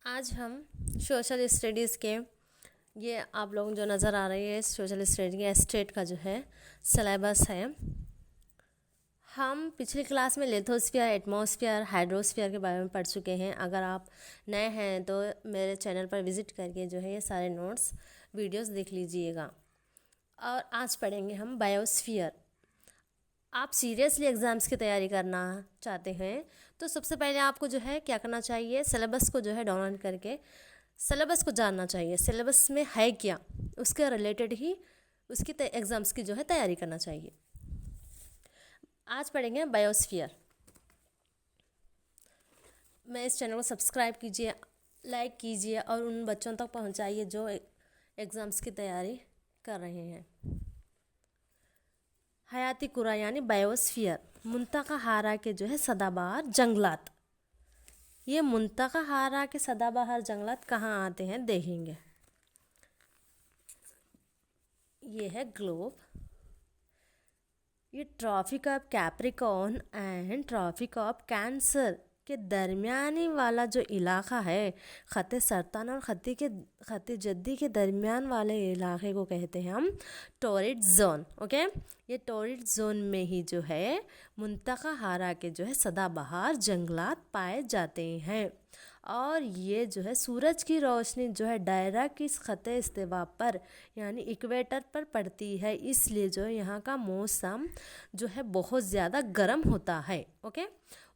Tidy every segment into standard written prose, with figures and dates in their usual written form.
आज हम social studies के ये आप लोग जो नज़र आ रही है सोशल स्टडी के स्टेट का जो है सिलेबस है। हम पिछली क्लास में लिथोस्फीयर, एटमॉस्फेयर, हाइड्रोस्फीयर के बारे में पढ़ चुके हैं। अगर आप नए हैं तो मेरे चैनल पर विज़िट करके जो है ये सारे नोट्स वीडियोस देख लीजिएगा। और आज पढ़ेंगे हम बायोस्फीयर। आप सीरियसली एग्ज़ाम्स की तैयारी करना चाहते हैं तो सबसे पहले आपको जो है क्या करना चाहिए, सिलेबस को जो है डाउनलोड करके सिलेबस को जानना चाहिए। सिलेबस में है क्या, उसके रिलेटेड ही उसकी एग्ज़ाम्स की जो है तैयारी करना चाहिए। आज पढ़ेंगे बायोस्फीयर। मैं इस चैनल को सब्सक्राइब कीजिए, लाइक कीजिए और उन बच्चों तक पहुंचाइए जो एग्ज़ाम्स की तैयारी कर रहे हैं। हयाती कुरा यानी बायोस्फीयर, मुंतका हारा के जो है सदाबहार जंगलात। ये मुंतका हारा के सदाबहार जंगलात कहाँ आते हैं देखेंगे। ये है ग्लोब, ये tropic of Capricorn and tropic of cancer के दरमियानी वाला जो इलाका है, ख़त्े सरतान और ख़त्े जद्दी के दरमियान वाले इलाके को कहते हैं हम टॉरिड जोन। ओके, ये टॉरिड जोन में ही जो है मुंतका हारा के जो है सदाबहार जंगलात पाए जाते हैं। और ये जो है सूरज की रोशनी जो है डायरेक्ट इस ख़त्े इस्तिवा पर यानी इक्वेटर पर पड़ती है, इसलिए जो है यहाँ का मौसम जो है बहुत ज़्यादा गर्म होता है। ओके,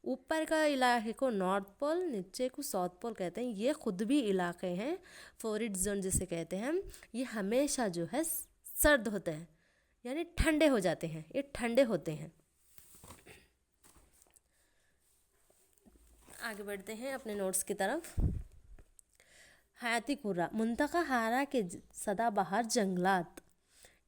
ऊपर का इलाके को नॉर्थ पोल, नीचे को साउथ पोल कहते हैं। ये खुद भी इलाके हैं टॉरिड जोन जिसे कहते हैं, ये हमेशा जो है सर्द होते हैं यानी ठंडे हो जाते हैं, ये ठंडे होते हैं। आगे बढ़ते हैं अपने नोट्स की तरफ। हयाती कुरा, मुंतका हारा के सदाबहार जंगलात,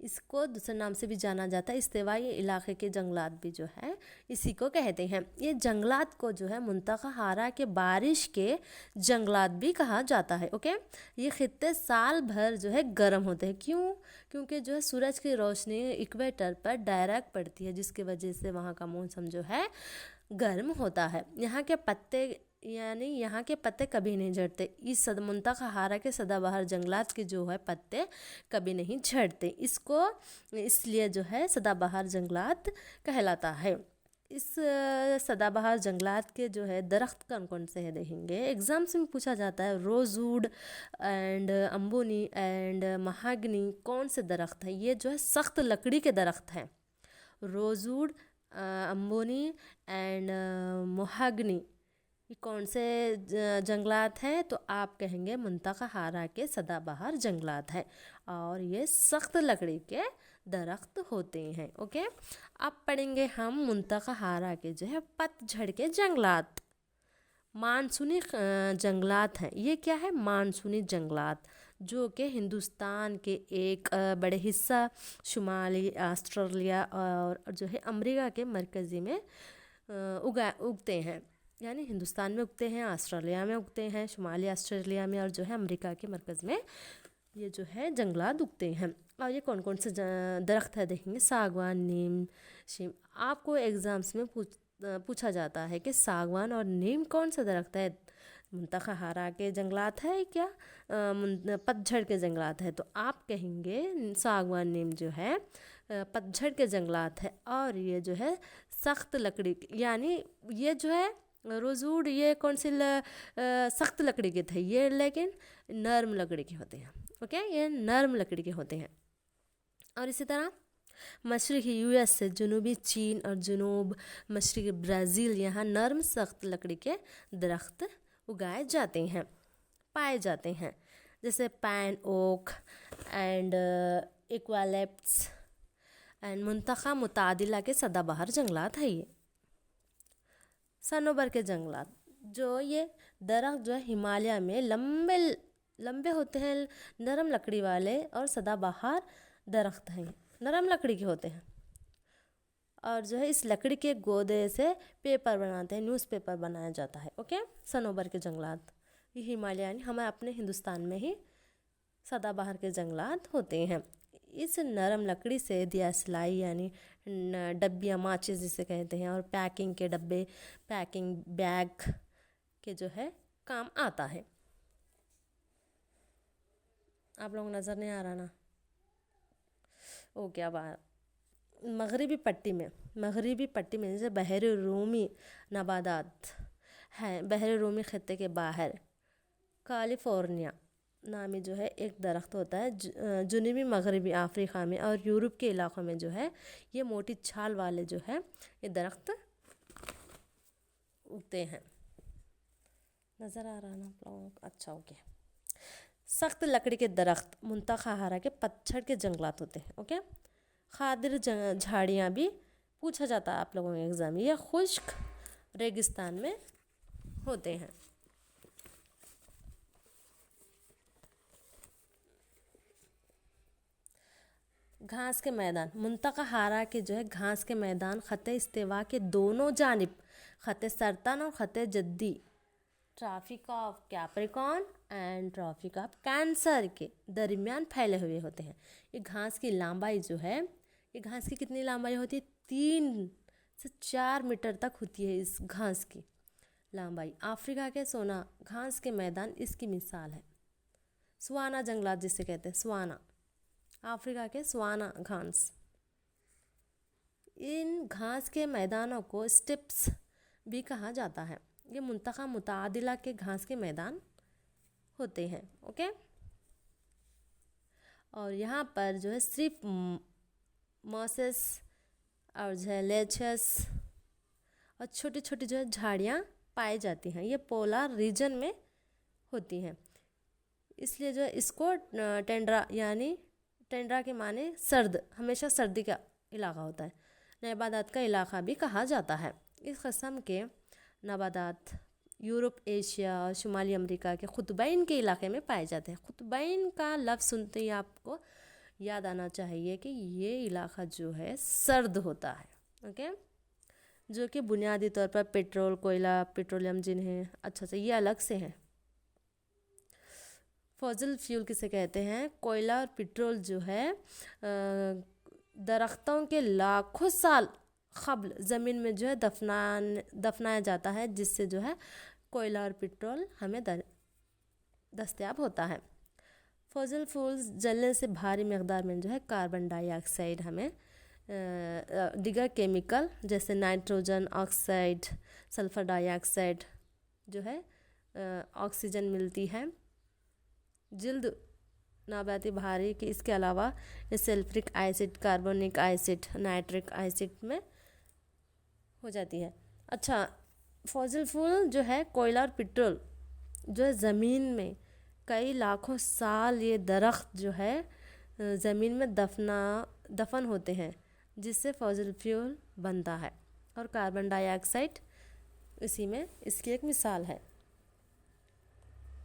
इसको दूसरे नाम से भी जाना जाता है इस्तिवाई इलाके के जंगलात भी जो है इसी को कहते हैं। ये जंगलात को जो है मुंतका हारा के बारिश के जंगलात भी कहा जाता है। ओके, ये खित्ते साल भर जो है गर्म होते हैं। क्यों? क्योंकि जो है सूरज की रोशनी इक्वेटर पर डायरेक्ट पड़ती है, जिसकी वजह से वहाँ का मौसम जो है गर्म होता है। यहाँ के पत्ते यानी यहाँ के पत्ते कभी नहीं झड़ते। इस मुंतका हारा के सदाबहार जंगलात के जो है पत्ते कभी नहीं झड़ते, इसको इसलिए जो है सदाबहार जंगलात कहलाता है। इस सदाबहार जंगलात के जो है दरख्त कौन कौन से हैं देखेंगे। एग्ज़ाम्स में पूछा जाता है रोज़वुड एंड अम्बोनी एंड महागनी कौन से दरख्त हैं। ये जो है सख्त लकड़ी के दरख्त हैं। रोज़वुड, अम्बोनी एंड महागनी ये कौन से जंगलात हैं, तो आप कहेंगे मुंतका हारा के सदाबहार जंगलात है और ये सख्त लकड़ी के दरख्त होते हैं। ओके, अब पढ़ेंगे हम मुंतका हारा के जो है पतझड़ के जंगलात। मानसूनी जंगलात हैं। ये क्या है? मानसूनी जंगलात जो कि हिंदुस्तान के एक बड़े हिस्सा शुमाली ऑस्ट्रेलिया और जो है अमेरिका के मरकज़ी में उगते हैं। यानी हिंदुस्तान में उगते हैं, ऑस्ट्रेलिया में उगते हैं, शुमाली ऑस्ट्रेलिया में और जो है अमेरिका के मरकज़ में ये जो है जंगलात उगते हैं। और ये कौन कौन से दरख्त है देखेंगे। सागवान, नीम, शीम। आपको एग्ज़ाम्स में पूछा जाता है कि सागवान और नीम कौन सा दरख्त है। मुंतका हारा के जंगलात है क्या, पतझड़ के जंगलात है, तो आप कहेंगे सागवान नीम जो है पतझड़ के जंगलात है। और ये जो है सख्त लकड़ी यानी ये जो है रोज़वुड ये कौन सी सख्त लकड़ी के थे, ये लेकिन नरम लकड़ी के होते हैं। ओके, ये नरम लकड़ी के होते हैं। और इसी तरह मशरक़ी यूएस से जनूबी चीन और जनूब मशरक़ी ब्राज़ील यहाँ नरम सख्त लकड़ी के दरख्त उगाए जाते हैं, पाए जाते हैं, जैसे पैन ओक एंड इक्वालेप्स एंड मुंतखा मुतादिला के सदाबहार जंगलात है। ये सनोबर के जंगलात जो ये दरख्त जो है हिमालय में लंबे लंबे होते हैं, नरम लकड़ी वाले और सदाबहार दरख्त हैं, नरम लकड़ी के होते हैं। और जो है इस लकड़ी के गोदे से पेपर बनाते हैं, न्यूज़पेपर बनाया जाता है। ओके, सनोबर के जंगलात ये हिमालय यानी हमारे अपने हिंदुस्तान में ही सदाबहार के जंगलात होते हैं। इस नरम लकड़ी से दिया सिलाई यानी डब्बियाँ, माचिस जिसे कहते हैं, और पैकिंग के डब्बे, पैकिंग बैग के जो है काम आता है। आप लोगों को नज़र नहीं आ रहा ना? ओके, अब मगरिबी पट्टी में जैसे बहर रूमी नबादात हैं। बहर रूमी खत्ते के बाहर कैलिफोर्निया नामी जो है एक दरख्त होता है जुनूबी मगरबी अफ्रीका में और यूरोप के इलाक़ों में जो है ये मोटी छाल वाले जो है ये दरख्त उगते हैं। नज़र आ रहा ना आप लोगों को? अच्छा, ओके। सख्त लकड़ी के दरख्त मुंतखा हारा के पतझड़ के जंगलात होते हैं। ओके, खादिर झाड़ियाँ भी पूछा जाता है आप लोगों के एग्ज़ाम में। ये खुश्क रेगिस्तान में होते हैं। घास के मैदान मुंतखा हारा के जो है घास के मैदान ख़त्ते इस्तिवा के दोनों जानिब ख़त्ते सरतान और ख़त्ते जद्दी tropic of Capricorn and tropic of cancer के दरमियान फैले हुए होते हैं। ये घास की लंबाई जो है, ये घास की कितनी लंबाई होती है? 3 से 4 मीटर तक होती है इस घास की लंबाई। अफ्रीका के सोना घास के मैदान इसकी मिसाल है। सवाना जंगलात जिसे कहते हैं, सवाना, अफ्रीका के सवाना घास। इन घास के मैदानों को स्टेप्स भी कहा जाता है। ये मुंतखा मुतादिला के घास के मैदान होते हैं। ओके, और यहाँ पर जो है सिर्फ मॉसेस और जो है लेचस और छोटी छोटी जो है झाड़ियाँ पाई जाती हैं। ये पोलर रीजन में होती हैं, इसलिए जो है इसको टेंड्रा यानी टेंड्रा के माने सर्द, हमेशा सर्दी का इलाका होता है। नबादात का इलाका भी कहा जाता है। इस किस्म के नबादात यूरोप, एशिया और शुमाली अमेरिका के क़ुतबैन के इलाके में पाए जाते हैं। क़ुतबैन का लफ्ज़ सुनते ही आपको याद आना चाहिए कि ये इलाका जो है सर्द होता है। ओके, जो कि बुनियादी तौर पर पेट्रोल, कोयला, पेट्रोलियम जिन्हें अच्छा से ये अलग से हैं। फॉसिल फ्यूल किसे कहते हैं? कोयला और पेट्रोल जो है दरख्तों के लाखों साल क़ब्ल ज़मीन में जो है दफनाया जाता है, जिससे जो है कोयला और पेट्रोल हमें दस्तयाब होता है। फॉसिल फ्यूल्स जलने से भारी मकदार में जो है कार्बन डाइऑक्साइड हमें दीगर केमिकल जैसे नाइट्रोजन ऑक्साइड, सल्फ़र डाइऑक्साइड जो है ऑक्सीजन मिलती है। जिल्द नाबाती भारी कि इसके अलावा sulphuric acid, carbonic acid, nitric acid में हो जाती है। अच्छा, फॉसिल फ्यूल जो है कोयला और पेट्रोल जो है ज़मीन में कई लाखों साल ये दरख्त जो है ज़मीन में दफन होते हैं, जिससे फॉसिल फ्यूल बनता है। और कार्बन डाइऑक्साइड इसी में इसकी एक मिसाल है।